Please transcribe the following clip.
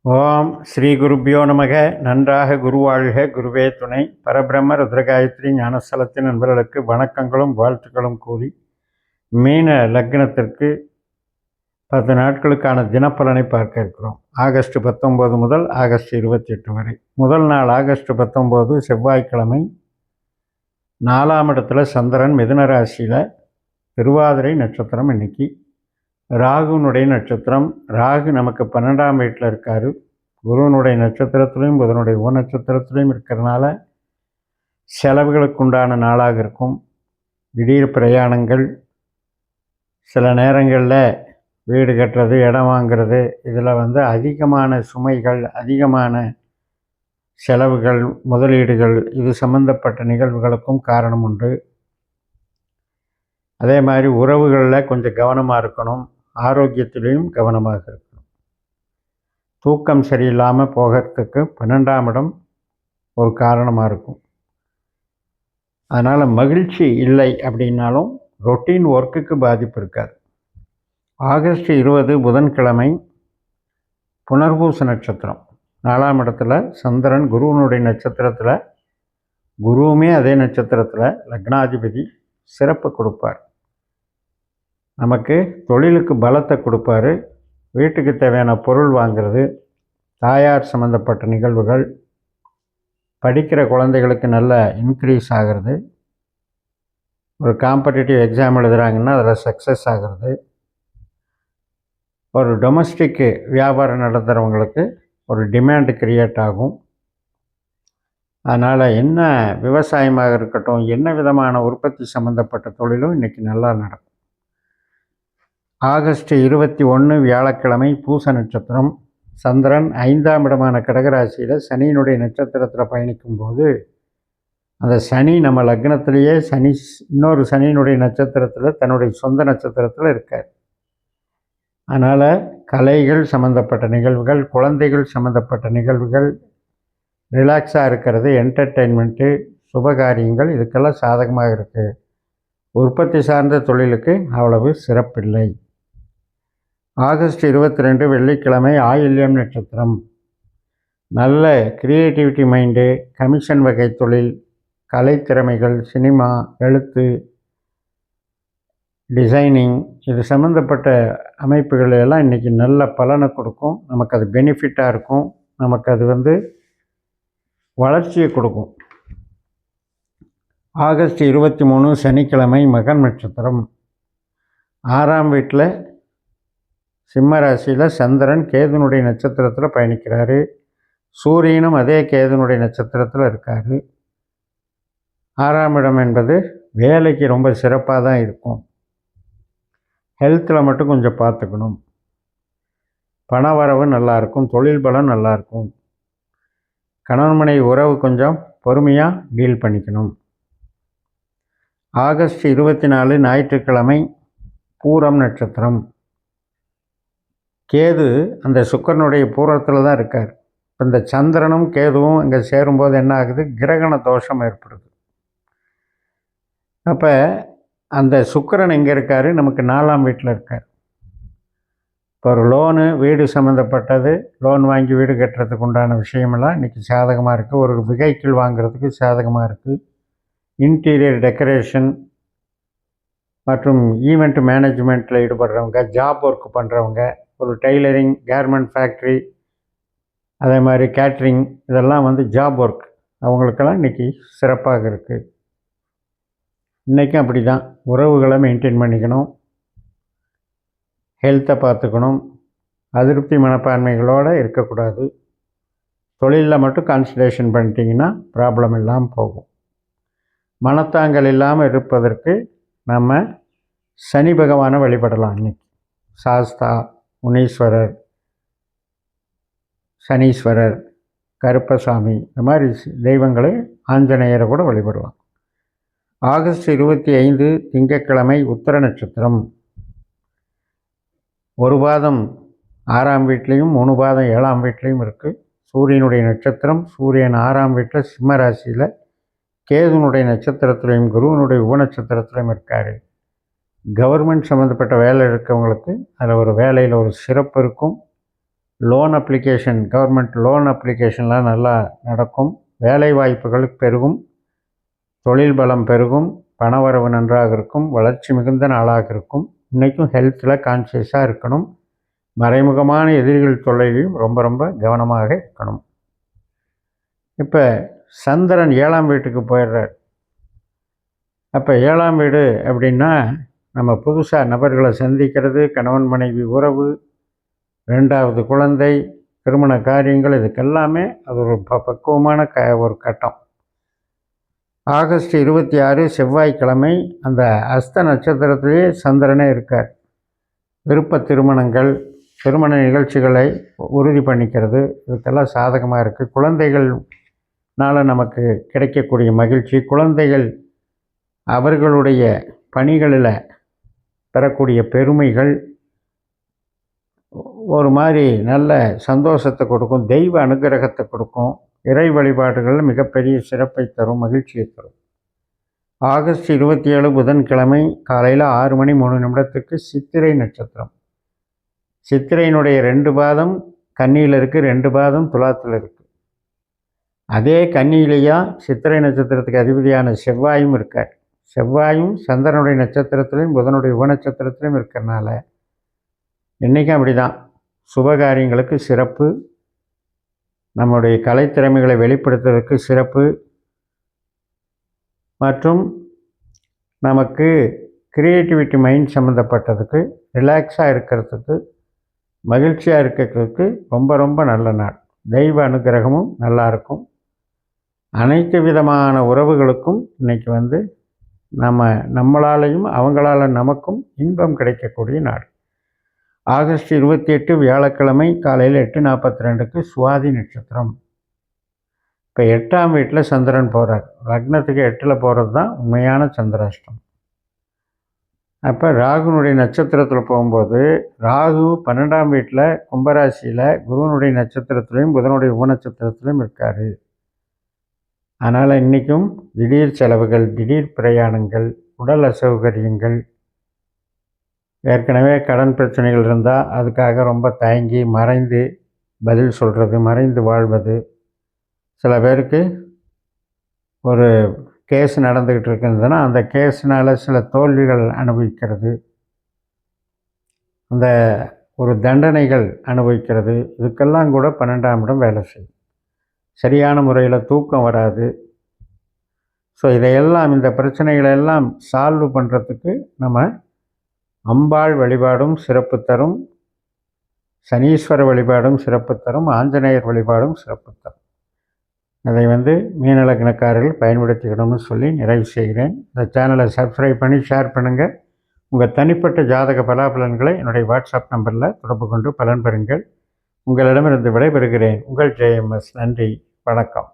ஓம் ஸ்ரீ குருப்பியோ நமக. நன்றாக குருவாழ்க, குருவே துணை. பரபிரம்ம ருத்ரகாயத்ரி ஞானஸ்தலத்தின் நண்பர்களுக்கு வணக்கங்களும் வாழ்த்துக்களும் கூறி, மீன லக்னத்திற்கு 10 நாட்களுக்கான தினப்பலனை பார்க்க இருக்கிறோம். ஆகஸ்ட் 19 முதல் ஆகஸ்ட் 28 வரை. முதல் நாள் ஆகஸ்ட் 19 செவ்வாய்க்கிழமை. 4ஆம் இடத்துல சந்திரன் மிதுன ராசியில், திருவாதிரை நட்சத்திரம். இன்னைக்கு ராகுனுடைய நட்சத்திரம். ராகு நமக்கு 12ஆம் வீட்டில் இருக்கார். குருவனுடைய நட்சத்திரத்திலையும் புதனுடைய நட்சத்திரத்திலையும் இருக்கிறதுனால செலவுகளுக்கு உண்டான நாளாக இருக்கும். திடீர் பிரயாணங்கள், சில நேரங்களில் வீடு கட்டுறது, இடம் வாங்கிறது, இதில் அதிகமான சுமைகள், அதிகமான செலவுகள், முதலீடுகள், இது சம்பந்தப்பட்ட நிகழ்வுகளுக்கும் காரணம் உண்டு. அதே மாதிரி உறவுகளில் கொஞ்சம் கவனமாக இருக்கணும். ஆரோக்கியத்திலையும் கவனமாக இருக்கணும். தூக்கம் சரியில்லாமல் போகிறதுக்கு 12ஆம் இடம் ஒரு காரணமாக இருக்கும். அதனால் மகிழ்ச்சி இல்லை அப்படின்னாலும் ரொட்டீன் ஒர்க்குக்கு பாதிப்பு இருக்காது. ஆகஸ்ட் 20 புதன்கிழமை, புனர்பூச நட்சத்திரம். 4ஆம் இடத்துல சந்திரன் குருவனுடைய நட்சத்திரத்தில், குருவுமே அதே நட்சத்திரத்தில், லக்னாதிபதி சிறப்பு கொடுப்பார். நமக்கு தொழிலுக்கு பலத்தை கொடுப்பார். வீட்டுக்கு தேவையான பொருள் வாங்கிறது, தாயார் சம்மந்தப்பட்ட நிகழ்வுகள், படிக்கிற குழந்தைகளுக்கு நல்ல இன்க்ரீஸ் ஆகிறது, ஒரு காம்படிட்டிவ் எக்ஸாம் எழுதுகிறாங்கன்னா அதில் சக்ஸஸ் ஆகிறது, ஒரு டொமஸ்டிக்கு வியாபாரம் நடத்துகிறவங்களுக்கு ஒரு டிமாண்டு கிரியேட் ஆகும். அதனால் என்ன விவசாயமாக இருக்கட்டும், என்ன விதமான உற்பத்தி சம்மந்தப்பட்ட தொழிலும் இன்றைக்கி நல்லா நடக்கும். ஆகஸ்ட் 21 வியாழக்கிழமை, பூச நட்சத்திரம். சந்திரன் 5ஆம் இடமான கடகராசியில் சனியினுடைய நட்சத்திரத்தில் பயணிக்கும்போது, அந்த சனி நம்ம லக்னத்திலேயே இன்னொரு சனியினுடைய நட்சத்திரத்தில், தன்னுடைய சொந்த நட்சத்திரத்தில் இருக்கார். அதனால் கலைகள் சம்மந்தப்பட்ட நிகழ்வுகள், குழந்தைகள் சம்மந்தப்பட்ட நிகழ்வுகள், ரிலாக்ஸாக இருக்கிறது, என்டர்டெயின்மெண்ட்டு, சுபகாரியங்கள், இதுக்கெல்லாம் சாதகமாக இருக்குது. உற்பத்தி சார்ந்த தொழிலுக்கு அவ்வளவு சிறப்பில்லை. ஆகஸ்ட் 22 வெள்ளிக்கிழமை, ஆயில்யம் நட்சத்திரம். நல்ல கிரியேட்டிவிட்டி மைண்டு, கமிஷன் வகை தொழில், கலைத்திறமைகள், சினிமா, எழுத்து, டிசைனிங், இது சம்மந்தப்பட்ட அமைப்புகள் எல்லாம் இன்றைக்கி நல்ல பலனை கொடுக்கும். நமக்கு அது பெனிஃபிட்டாக இருக்கும். நமக்கு அது வளர்ச்சியை கொடுக்கும். ஆகஸ்ட் 23 சனிக்கிழமை, மகம் நட்சத்திரம். 6ஆம் வீட்டில் சிம்ம ராசியில் சந்திரன் கேதுனுடைய நட்சத்திரத்தில் பயணிக்கிறாரு. சூரியனும் அதே கேதுனுடைய நட்சத்திரத்தில் இருக்கார். 6ஆம் இடம் என்பது வேலைக்கு ரொம்ப சிறப்பாக தான் இருக்கும். ஹெல்த்தில் மட்டும் கொஞ்சம் பார்த்துக்கணும். பண வரவு நல்லாயிருக்கும், தொழில் பலம் நல்லாயிருக்கும். கணவன் மனைவி உறவு கொஞ்சம் பொறுமையாக டீல் பண்ணிக்கணும். ஆகஸ்ட் 24 ஞாயிற்றுக்கிழமை, பூரம் நட்சத்திரம். கேது அந்த சுக்கிரனுடைய பூரத்தில் தான் இருக்கார். இப்போ இந்த சந்திரனும் கேதுவும் இங்கே சேரும்போது என்ன ஆகுது, கிரகண தோஷம் ஏற்படுது. அப்போ அந்த சுக்கிரன் எங்கே இருக்கார், நமக்கு 4ஆம் வீட்டில் இருக்கார். இப்போ ஒரு லோனு, வீடு சம்மந்தப்பட்டது, லோன் வாங்கி வீடு கட்டுறதுக்கு உண்டான விஷயமெல்லாம் இன்றைக்கி சாதகமாக இருக்குது. ஒரு வெஹிக்கிள் வாங்குறதுக்கு சாதகமாக இருக்குது. இன்டீரியர் டெக்கரேஷன் மற்றும் ஈவெண்ட் மேனேஜ்மெண்ட்டில் ஈடுபடுறவங்க, ஜாப் ஒர்க் பண்ணுறவங்க, ஒரு டெய்லரிங், கார்மெண்ட் ஃபேக்ட்ரி, அதே மாதிரி கேட்ரிங், இதெல்லாம் ஜாப் ஒர்க், அவங்களுக்கெல்லாம் இன்றைக்கி சிறப்பாக இருக்குது. இன்றைக்கும் அப்படி தான் உறவுகளை மெயின்டைன் பண்ணிக்கணும், ஹெல்த்தை பார்த்துக்கணும், அதிருப்தி மனப்பான்மைகளோடு இருக்கக்கூடாது. தொழிலில் மட்டும் கான்சன்ட்ரேஷன் பண்ணிட்டீங்கன்னா ப்ராப்ளம் இல்லாமல் போகும். மனத்தாங்கல் இல்லாமல் இருப்பதற்கு நம்ம சனி பகவானை வழிபடலாம். இன்றைக்கி சாஸ்தா, முனீஸ்வரர், சனீஸ்வரர், கருப்பசாமி, இந்த மாதிரி தெய்வங்களை, ஆஞ்சநேயரை கூட வழிபடலாம். ஆகஸ்ட் 25 திங்கட்கிழமை, உத்திர நட்சத்திரம். ஒரு பாதம் 6ஆம் வீட்லேயும் 3 பாதம் 7ஆம் வீட்லேயும் இருக்குது. சூரியனுடைய நட்சத்திரம். சூரியன் 6ஆம் வீட்டில் சிம்ம ராசியில், கேதுனுடைய நட்சத்திரத்திலையும் குருவனுடைய உபநட்சத்திரத்திலையும் இருக்கார். கவர்மெண்ட் சம்மந்தப்பட்ட வேலை இருக்கவங்களுக்கு அதில் ஒரு வேலையில் ஒரு சிறப்பு இருக்கும். லோன் அப்ளிகேஷன், கவர்மெண்ட் லோன் அப்ளிகேஷன்லாம் நல்லா நடக்கும். வேலை வாய்ப்புகள் பெருகும், தொழில் பலம் பெருகும், பணவரவு நன்றாக இருக்கும், வளர்ச்சி மிகுந்த நாளாக இருக்கும். இன்றைக்கும் ஹெல்த்தில் கான்சியஸாக இருக்கணும். மறைமுகமான எதிரிகள் தொல்லையிலையும் ரொம்ப ரொம்ப கவனமாக இருக்கணும். இப்போ சந்திரன் 7ஆம் வீட்டுக்கு போயிடுறார். அப்போ 7ஆம் வீடு அப்படின்னா நம்ம புதுசாக நபர்களை சந்திக்கிறது, கணவன் மனைவி உறவு, 2வது குழந்தை, திருமண காரியங்கள், இதுக்கெல்லாமே அது ஒரு பக்குவமான ஒரு கட்டம். ஆகஸ்ட் 26 செவ்வாய்க்கிழமை அந்த அஸ்த நட்சத்திரத்திலேயே சந்திரனே இருக்கார். விருப்ப திருமணங்கள், திருமண நிகழ்ச்சிகளை உறுதி பண்ணிக்கிறது, இதுக்கெல்லாம் சாதகமாக இருக்குது. குழந்தைகள்னால் நமக்கு கிடைக்கக்கூடிய மகிழ்ச்சி, குழந்தைகள் அவர்களுடைய பணிகளில் பெறக்கூடிய பெருமைகள் ஒரு மாதிரி நல்ல சந்தோஷத்தை கொடுக்கும், தெய்வ அனுகிரகத்தை கொடுக்கும். இறை வழிபாடுகள் மிகப்பெரிய சிறப்பை தரும், மகிழ்ச்சியை தரும். ஆகஸ்ட் 27 புதன்கிழமை காலையில் 6:03 சித்திரை நட்சத்திரம். சித்திரையினுடைய 2 பாதம் கன்னியில் இருக்குது, 2 பாதம் துலாத்தில் இருக்குது. அதே கன்னியிலேயா சித்திரை நட்சத்திரத்துக்கு அதிபதியான செவ்வாயும் இருக்கார். செவ்வாயும் சந்திரனுடைய நட்சத்திரத்திலையும் புதனுடைய உபநட்சத்திரத்திலையும் இருக்கிறனால இன்றைக்கும் அப்படி தான். சுபகாரியங்களுக்கு சிறப்பு, நம்முடைய கலைத்திறமைகளை வெளிப்படுத்துவதற்கு சிறப்பு, மற்றும் நமக்கு க்ரியேட்டிவிட்டி மைண்ட் சம்மந்தப்பட்டதுக்கு, ரிலாக்ஸாக இருக்கிறதுக்கு, மகிழ்ச்சியாக இருக்கிறதுக்கு ரொம்ப ரொம்ப நல்ல நாள். தெய்வ அனுகிரகமும் நல்லாயிருக்கும். அனைத்து விதமான உறவுகளுக்கும் இன்றைக்கி நம்மளாலையும் அவங்களால நமக்கும் இன்பம் கிடைக்கக்கூடிய நாள். ஆகஸ்ட் 28 வியாழக்கிழமை காலையில் 8:42 சுவாதி நட்சத்திரம். இப்போ 8ஆம் வீட்டில் சந்திரன் போகிறார். லக்னத்துக்கு 8ல் போகிறது தான் உண்மையான சந்திராஷ்டம். அப்போ ராகுனுடைய நட்சத்திரத்தில் போகும்போது ராகு 12ஆம் வீட்டில் கும்பராசியில் குருவனுடைய நட்சத்திரத்துலேயும் புதனுடைய உபநட்சத்திரத்துலையும் இருக்கார். அதனால் இன்றைக்கும் திடீர் செலவுகள், திடீர் பிரயாணங்கள், உடல் அசௌகரியங்கள், ஏற்கனவே கடன் பிரச்சனைகள் இருந்தால் அதுக்காக ரொம்ப தயங்கி மறைந்து பதில் சொல்கிறது, மறைந்து வாழ்வது, சில பேருக்கு ஒரு கேஸ் நடந்துக்கிட்டு இருக்குதுன்னா அந்த கேஸ்னால் சில தோல்விகள் அனுபவிக்கிறது, அந்த ஒரு தண்டனைகள் அனுபவிக்கிறது, இதுக்கெல்லாம் கூட 12ஆம் இடம் வேலை செய்யும். சரியான முறையில் தூக்கம் வராது. ஸோ இதையெல்லாம், இந்த பிரச்சனைகளெல்லாம் சால்வ் பண்ணுறதுக்கு நம்ம அம்பாள் வழிபாடும் சிறப்பு தரும், சனீஸ்வர வழிபாடும் சிறப்பு தரும், ஆஞ்சநேயர் வழிபாடும் சிறப்பு தரும். அதை மீன லக்னக்காரர்கள் பயன்படுத்திக்கணும்னு சொல்லி நிறைவு செய்கிறேன். இந்த சேனலை சப்ஸ்கிரைப் பண்ணி ஷேர் பண்ணுங்கள். உங்கள் தனிப்பட்ட ஜாதக பலாபலன்களை என்னுடைய வாட்ஸ்அப் நம்பரில் தொடர்பு கொண்டு பலன் பெறுங்கள். உங்களிடமிருந்து விடைபெறுகிறேன். உங்கள் JMS. நன்றி, வணக்கம்.